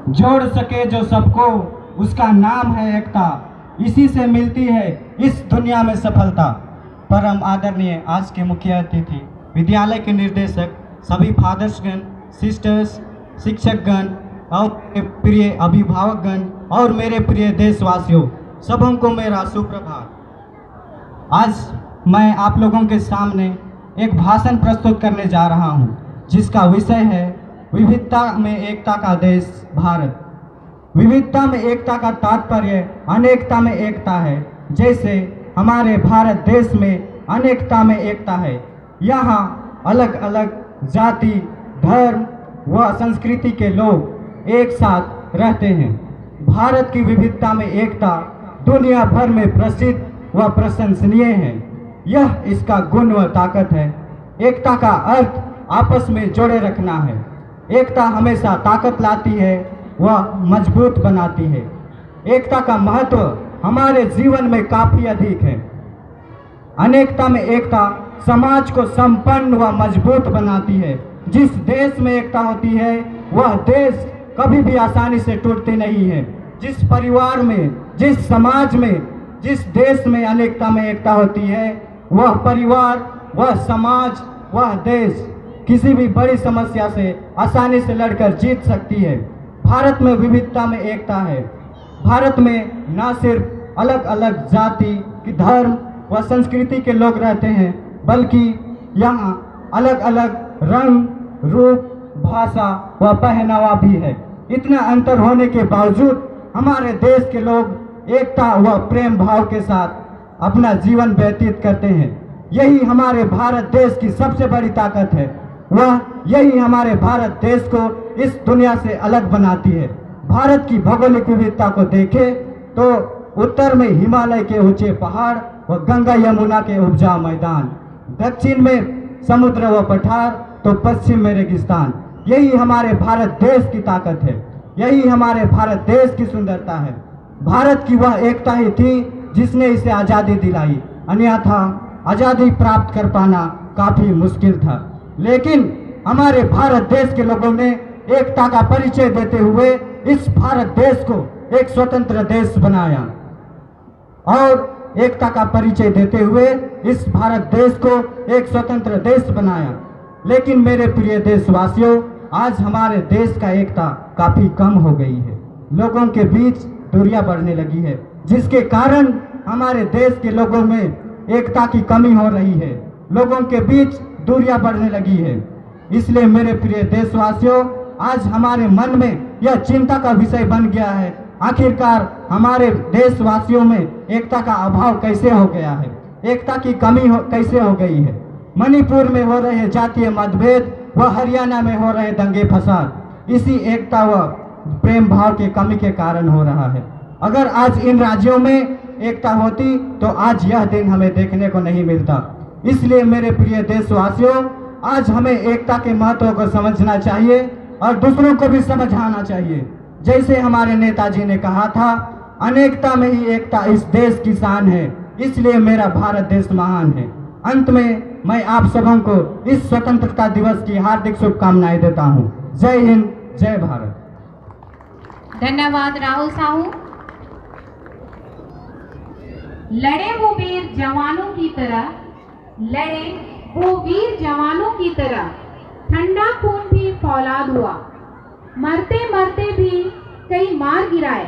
जोड़ सके जो सबको, उसका नाम है एकता। इसी से मिलती है इस दुनिया में सफलता। परम आदरणीय आज के मुख्य अतिथि, विद्यालय के निर्देशक, सभी फादर्सगण, सिस्टर्स, शिक्षकगण और प्रिय अभिभावकगण और मेरे प्रिय देशवासियों, सबों को मेरा सुप्रभात। आज मैं आप लोगों के सामने एक भाषण प्रस्तुत करने जा रहा हूं, जिसका विषय है विविधता में एकता का देश भारत। विविधता में एकता का तात्पर्य अनेकता में एकता है। जैसे हमारे भारत देश में अनेकता में एकता है। यहाँ अलग अलग जाति, धर्म व संस्कृति के लोग एक साथ रहते हैं। भारत की विविधता में एकता दुनिया भर में प्रसिद्ध व प्रशंसनीय है। यह इसका गुण व ताकत है। एकता का अर्थ आपस में जोड़े रखना है। एकता हमेशा ताकत लाती है व मजबूत बनाती है। एकता का महत्व हमारे जीवन में काफी अधिक है। अनेकता में एकता समाज को संपन्न व मजबूत बनाती है। जिस देश में एकता होती है वह देश कभी भी आसानी से टूटती नहीं है। जिस परिवार में, जिस समाज में, जिस देश में अनेकता में एकता होती है, वह परिवार, वह समाज, वह देश किसी भी बड़ी समस्या से आसानी से लड़कर जीत सकती है। भारत में विविधता में एकता है। भारत में न सिर्फ अलग अलग जाति, धर्म व संस्कृति के लोग रहते हैं, बल्कि यहाँ अलग अलग रंग, रूप, भाषा व पहनावा भी है। इतना अंतर होने के बावजूद हमारे देश के लोग एकता व प्रेम भाव के साथ अपना जीवन व्यतीत करते हैं। यही हमारे भारत देश की सबसे बड़ी ताकत है। वह यही हमारे भारत देश को इस दुनिया से अलग बनाती है। भारत की भौगोलिक विविधता को देखें तो उत्तर में हिमालय के ऊंचे पहाड़ व गंगा यमुना के उपजाऊ मैदान, दक्षिण में समुद्र व पठार तो पश्चिम में रेगिस्तान। यही हमारे भारत देश की ताकत है। यही हमारे भारत देश की सुंदरता है। भारत की वह एकता ही थी जिसने इसे आज़ादी दिलाई, अन्यथा आज़ादी प्राप्त कर पाना काफ़ी मुश्किल था। लेकिन हमारे भारत देश के लोगों ने एकता का परिचय देते हुए इस भारत देश को एक स्वतंत्र देश बनाया और एकता का परिचय देते हुए इस भारत देश को एक स्वतंत्र देश बनाया। लेकिन मेरे प्रिय देशवासियों, आज हमारे देश का एकता काफ़ी कम हो गई है। लोगों के बीच दूरियां बढ़ने लगी है, जिसके कारण हमारे देश के लोगों में एकता की कमी हो रही है। लोगों के बीच दूरियां बढ़ने लगी है। इसलिए मेरे प्रिय देशवासियों, आज हमारे मन में यह चिंता का विषय बन गया है, आखिरकार हमारे देशवासियों में एकता का अभाव कैसे हो गया है, एकता की कमी कैसे हो गई है। मणिपुर में हो रहे जातीय मतभेद व हरियाणा में हो रहे दंगे फसाद इसी एकता व प्रेम भाव के कमी के कारण हो रहा है। अगर आज इन राज्यों में एकता होती तो आज यह दिन हमें देखने को नहीं मिलता। इसलिए मेरे प्रिय देशवासियों, आज हमें एकता के महत्व को समझना चाहिए और दूसरों को भी समझाना चाहिए। जैसे हमारे नेताजी ने कहा था, अनेकता में ही एकता इस देश की शान है, इसलिए मेरा भारत देश महान है। अंत में मैं आप सबों को इस स्वतंत्रता दिवस की हार्दिक शुभकामनाएं देता हूं। जय हिंद, जय भारत। धन्यवाद राहुल साहू। लड़े वो वीर जवानों की तरह, लड़े वो वीर जवानों की तरह, ठंडा खून भी फौलाद हुआ, मरते मरते भी कई मार गिराए।